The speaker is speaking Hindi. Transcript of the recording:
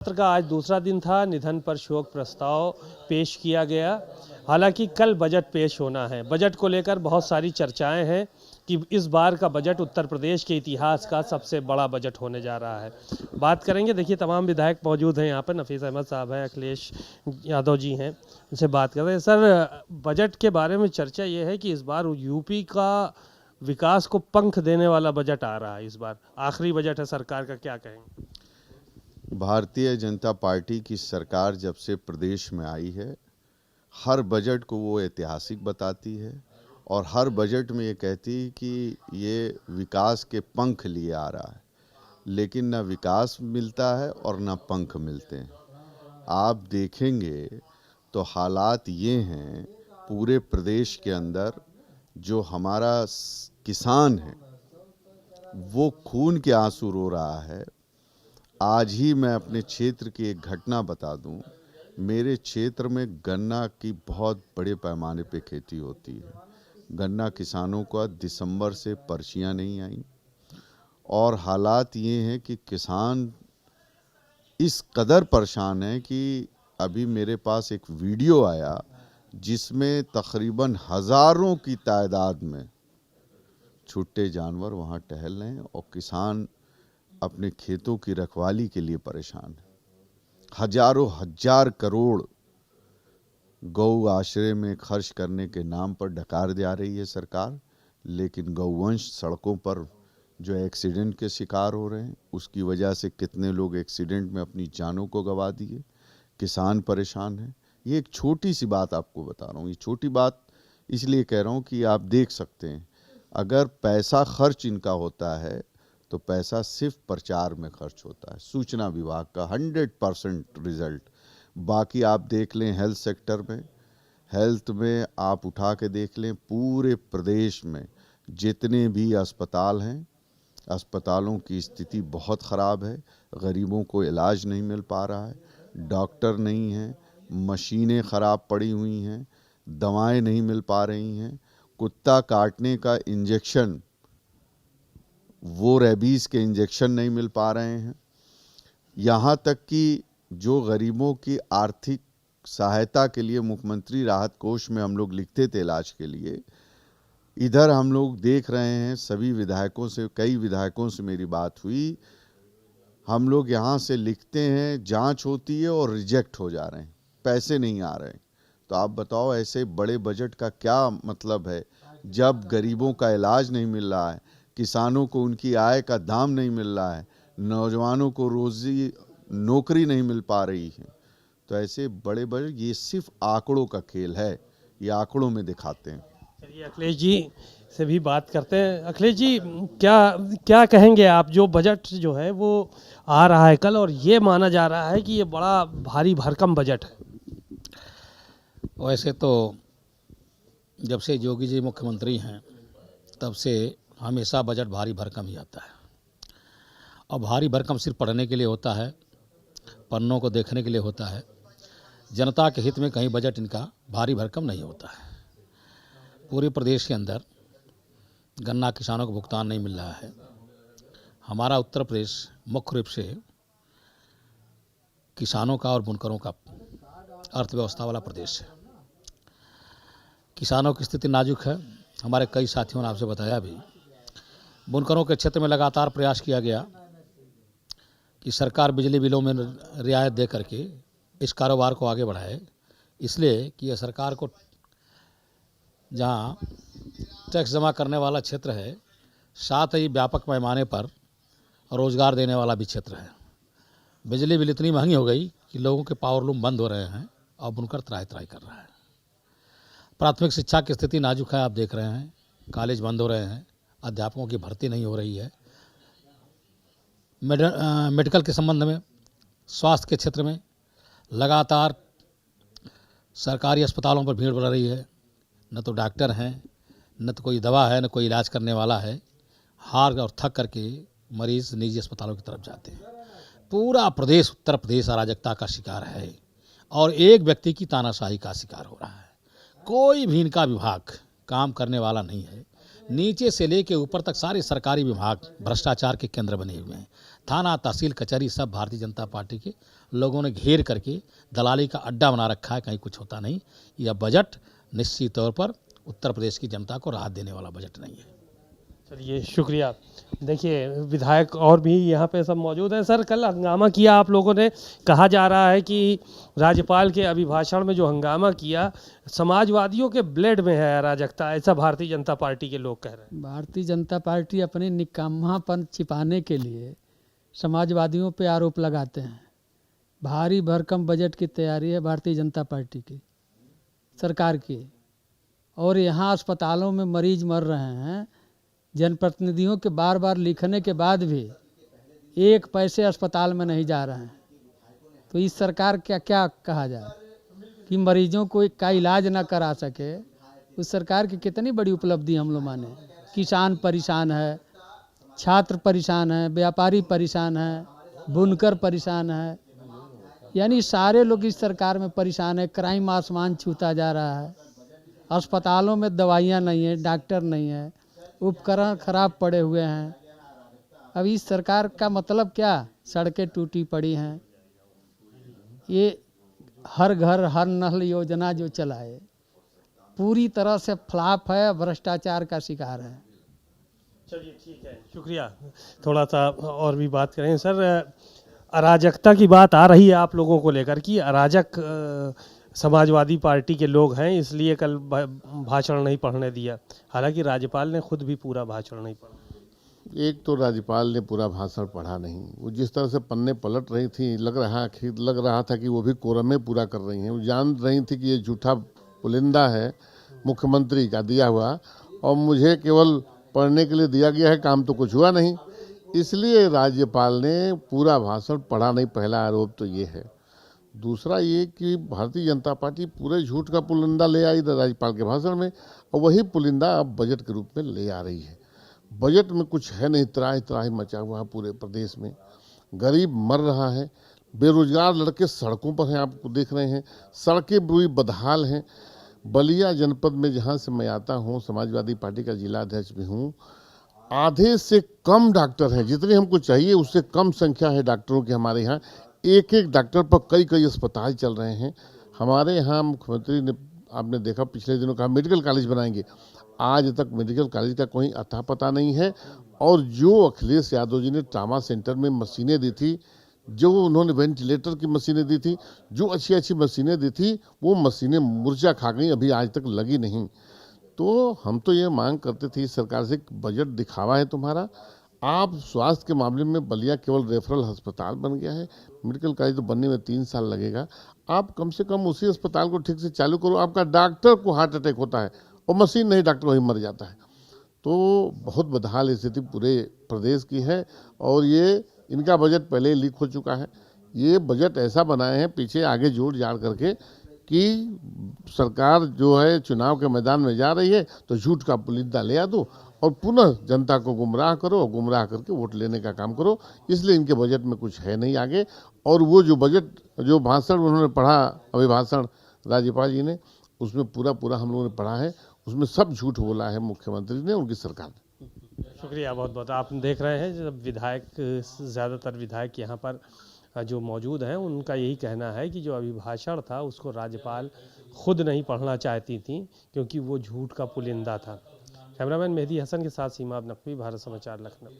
सत्र का आज दूसरा दिन था। निधन पर शोक प्रस्ताव पेश किया गया। हालांकि कल बजट पेश होना है। बजट को लेकर बहुत सारी चर्चाएं हैं कि इस बार का बजट उत्तर प्रदेश के इतिहास का सबसे बड़ा बजट होने जा रहा है। बात करेंगे, देखिए तमाम विधायक मौजूद हैं यहाँ पर। नफीस अहमद साहब हैं, अखिलेश यादव जी हैं, उनसे बात कर रहे हैं। सर, बजट के बारे में चर्चा ये है कि इस बार यूपी का विकास को पंख देने वाला बजट आ रहा है। इस बार आखिरी बजट है सरकार का, क्या कहेंगे? भारतीय जनता पार्टी की सरकार जब से प्रदेश में आई है, हर बजट को वो ऐतिहासिक बताती है और हर बजट में ये कहती है कि ये विकास के पंख लिए आ रहा है, लेकिन न विकास मिलता है और न पंख मिलते हैं। आप देखेंगे तो हालात ये हैं, पूरे प्रदेश के अंदर जो हमारा किसान है वो खून के आंसू रो रहा है। आज ही मैं अपने क्षेत्र की एक घटना बता दूं। मेरे क्षेत्र में गन्ना की बहुत बड़े पैमाने पे खेती होती है। गन्ना किसानों का दिसंबर से पर्चियां नहीं आई और हालात ये हैं कि किसान इस कदर परेशान है कि अभी मेरे पास एक वीडियो आया जिसमें तकरीबन हज़ारों की तादाद में छुट्टे जानवर वहाँ टहल रहे हैं और किसान अपने खेतों की रखवाली के लिए परेशान है। हजारों हजार करोड़ गौ आश्रय में खर्च करने के नाम पर डकार जा रही है सरकार, लेकिन गौवंश सड़कों पर जो एक्सीडेंट के शिकार हो रहे हैं, उसकी वजह से कितने लोग एक्सीडेंट में अपनी जानों को गंवा दिए। किसान परेशान है। ये एक छोटी सी बात आपको बता रहा हूँ। ये छोटी बात इसलिए कह रहा हूँ कि आप देख सकते हैं, अगर पैसा खर्च इनका होता है तो पैसा सिर्फ प्रचार में खर्च होता है। सूचना विभाग का 100% रिजल्ट। बाकी आप देख लें हेल्थ सेक्टर में, हेल्थ में आप उठा के देख लें, पूरे प्रदेश में जितने भी अस्पताल हैं, अस्पतालों की स्थिति बहुत ख़राब है। गरीबों को इलाज नहीं मिल पा रहा है, डॉक्टर नहीं हैं, मशीनें ख़राब पड़ी हुई हैं, दवाएं नहीं मिल पा रही हैं। कुत्ता काटने का इंजेक्शन, वो रेबीज़ के इंजेक्शन नहीं मिल पा रहे हैं। यहाँ तक कि जो गरीबों की आर्थिक सहायता के लिए मुख्यमंत्री राहत कोष में हम लोग लिखते थे इलाज के लिए, इधर हम लोग देख रहे हैं सभी विधायकों से, कई विधायकों से मेरी बात हुई, हम लोग यहाँ से लिखते हैं, जांच होती है और रिजेक्ट हो जा रहे हैं, पैसे नहीं आ रहे हैं। तो आप बताओ ऐसे बड़े बजट का क्या मतलब है जब गरीबों का इलाज नहीं मिल रहा है, किसानों को उनकी आय का दाम नहीं मिल रहा है, नौजवानों को नौकरी नहीं मिल पा रही है। तो ऐसे बड़े बजट, ये सिर्फ आंकड़ों का खेल है, ये आंकड़ों में दिखाते हैं। चलिए अखिलेश जी से भी बात करते हैं। अखिलेश जी, क्या कहेंगे आप? जो बजट जो है वो आ रहा है कल और ये माना जा रहा है कि ये बड़ा भारी भरकम बजट है। वैसे तो जब से योगी जी मुख्यमंत्री हैं तब से हमेशा बजट भारी भरकम ही आता है। और भारी भरकम सिर्फ पढ़ने के लिए होता है, पन्नों को देखने के लिए होता है। जनता के हित में कहीं बजट इनका भारी भरकम नहीं होता है। पूरे प्रदेश के अंदर गन्ना किसानों को भुगतान नहीं मिल रहा है। हमारा उत्तर प्रदेश मुख्य रूप से किसानों का और बुनकरों का अर्थव्यवस्था वाला प्रदेश है। किसानों की स्थिति नाजुक है। हमारे कई साथियों ने आपसे बताया भी। बुनकरों के क्षेत्र में लगातार प्रयास किया गया कि सरकार बिजली बिलों में रियायत दे करके इस कारोबार को आगे बढ़ाए, इसलिए कि यह सरकार को जहां टैक्स जमा करने वाला क्षेत्र है, साथ ही व्यापक पैमाने पर रोज़गार देने वाला भी क्षेत्र है। बिजली बिल इतनी महंगी हो गई कि लोगों के पावरलूम बंद हो रहे हैं और बुनकर त्राही त्राही कर रहा है। प्राथमिक शिक्षा की स्थिति नाजुक है, आप देख रहे हैं। कॉलेज बंद हो रहे हैं, अध्यापकों की भर्ती नहीं हो रही है। मेडिकल के संबंध में, स्वास्थ्य के क्षेत्र में लगातार सरकारी अस्पतालों पर भीड़ बढ़ रही है। न तो डॉक्टर हैं, न तो कोई दवा है, न कोई इलाज करने वाला है। हार और थक करके मरीज़ निजी अस्पतालों की तरफ जाते हैं। पूरा प्रदेश, उत्तर प्रदेश अराजकता का शिकार है और एक व्यक्ति की तानाशाही का शिकार हो रहा है। कोई भी इनका विभाग काम करने वाला नहीं है। नीचे से लेके ऊपर तक सारे सरकारी विभाग भ्रष्टाचार के केंद्र बने हुए हैं। थाना, तहसील, कचहरी सब भारतीय जनता पार्टी के लोगों ने घेर करके दलाली का अड्डा बना रखा है, कहीं कुछ होता नहीं। यह बजट निश्चित तौर पर उत्तर प्रदेश की जनता को राहत देने वाला बजट नहीं है। चलिए, शुक्रिया। देखिए, विधायक और भी यहाँ पे सब मौजूद हैं। सर, कल हंगामा किया आप लोगों ने, कहा जा रहा है कि राज्यपाल के अभिभाषण में जो हंगामा किया, समाजवादियों के ब्लड में है अराजकता, ऐसा भारतीय जनता पार्टी के लोग कह रहे हैं। भारतीय जनता पार्टी अपने निकम्मापन छिपाने के लिए समाजवादियों पे आरोप लगाते हैं। भारी भरकम बजट की तैयारी है भारतीय जनता पार्टी की, सरकार की, और यहाँ अस्पतालों में मरीज मर रहे हैं। जनप्रतिनिधियों के बार बार लिखने के बाद भी एक पैसे अस्पताल में नहीं जा रहे हैं। तो इस सरकार क्या क्या कहा जाए कि मरीजों को का इलाज ना करा सके। उस सरकार की कितनी बड़ी उपलब्धि हम लोग माने। किसान परेशान है, छात्र परेशान है, व्यापारी परेशान है, बुनकर परेशान है, यानी सारे लोग इस सरकार में परेशान है। क्राइम आसमान छूता जा रहा है। अस्पतालों में दवाइयाँ नहीं है, डॉक्टर नहीं है, उपकरण खराब पड़े हुए हैं। अब इस सरकार का मतलब क्या? सड़कें टूटी पड़ी हैं। ये हर घर हर नल योजना जो चलाए पूरी तरह से फ्लॉप है, भ्रष्टाचार का शिकार है। चलिए, ठीक है, शुक्रिया। थोड़ा सा और भी बात करें सर। अराजकता की बात आ रही है आप लोगों को लेकर कि अराजक समाजवादी पार्टी के लोग हैं, इसलिए कल भाषण नहीं पढ़ने दिया। हालांकि राज्यपाल ने खुद भी पूरा भाषण नहीं पढ़ा। एक तो राज्यपाल ने पूरा भाषण पढ़ा नहीं। वो जिस तरह से पन्ने पलट रही थी, लग रहा था कि वो भी कोरम में पूरा कर रही हैं। वो जान रही थी कि ये झूठा पुलिंदा है मुख्यमंत्री का दिया हुआ, और मुझे केवल पढ़ने के लिए दिया गया है, काम तो कुछ हुआ नहीं। इसलिए राज्यपाल ने पूरा भाषण पढ़ा नहीं। पहला आरोप तो ये है। दूसरा ये कि भारतीय जनता पार्टी पूरे झूठ का पुलिंदा ले आई राज्यपाल के भाषण में, और वही पुलिंदा अब बजट के रूप में ले आ रही है। बजट में कुछ है नहीं, त्राही त्राही मचा हुआ है पूरे प्रदेश में। गरीब मर रहा है, बेरोजगार लड़के सड़कों पर हैं, आप देख रहे हैं। सड़कें पूरी बदहाल हैं। बलिया जनपद में जहाँ से मैं आता हूँ, समाजवादी पार्टी का जिला अध्यक्ष भी हूँ, आधे से कम डॉक्टर हैं। जितने हमको चाहिए उससे कम संख्या है डॉक्टरों की हमारे यहाँ। एक एक डॉक्टर पर कई कई अस्पताल चल रहे हैं। हमारे यहाँ मुख्यमंत्री ने, आपने देखा, पिछले दिनों कहा मेडिकल कॉलेज बनाएंगे। आज तक मेडिकल कॉलेज का कोई अता पता नहीं है। और जो अखिलेश यादव जी ने ट्रामा सेंटर में मशीनें दी थी, जो उन्होंने वेंटिलेटर की मशीनें दी थी, जो अच्छी अच्छी मशीनें दी थी, वो मशीनें मुर्जा खा गई, अभी आज तक लगी नहीं। तो हम तो ये मांग करते थे इस सरकार से, बजट दिखावा है तुम्हारा। आप स्वास्थ्य के मामले में बलिया केवल रेफरल अस्पताल बन गया है। मेडिकल कॉलेज तो बनने में 3 साल लगेगा। आप कम से कम उसी अस्पताल को ठीक से चालू करो। आपका डॉक्टर को हार्ट अटैक होता है और मशीन नहीं, डॉक्टर वहीं मर जाता है। तो बहुत बदहाल स्थिति पूरे प्रदेश की है। और ये इनका बजट पहले ही लीक हो चुका है। ये बजट ऐसा बनाए हैं पीछे आगे जोड़ जाड़ करके कि सरकार जो है चुनाव के मैदान में जा रही है तो झूठ का पुलिंदा ले आ दो और पुनः जनता को गुमराह करो, और गुमराह करके वोट लेने का काम करो। इसलिए इनके बजट में कुछ है नहीं आगे। और वो जो भाषण उन्होंने पढ़ा, अभिभाषण राज्यपाल जी ने, उसमें पूरा हम लोगों ने पढ़ा है। उसमें सब झूठ बोला है मुख्यमंत्री ने, उनकी सरकार ने। शुक्रिया, बहुत बहुत। आप देख रहे हैं जब विधायक, ज़्यादातर विधायक यहाँ पर जो मौजूद हैं, उनका यही कहना है कि जो अभिभाषण था उसको राज्यपाल खुद नहीं पढ़ना चाहती थी, क्योंकि वो झूठ का पुलिंदा था। कैमरामैन मेहदी हसन के साथ सीमा नकवी, भारत समाचार, लखनऊ।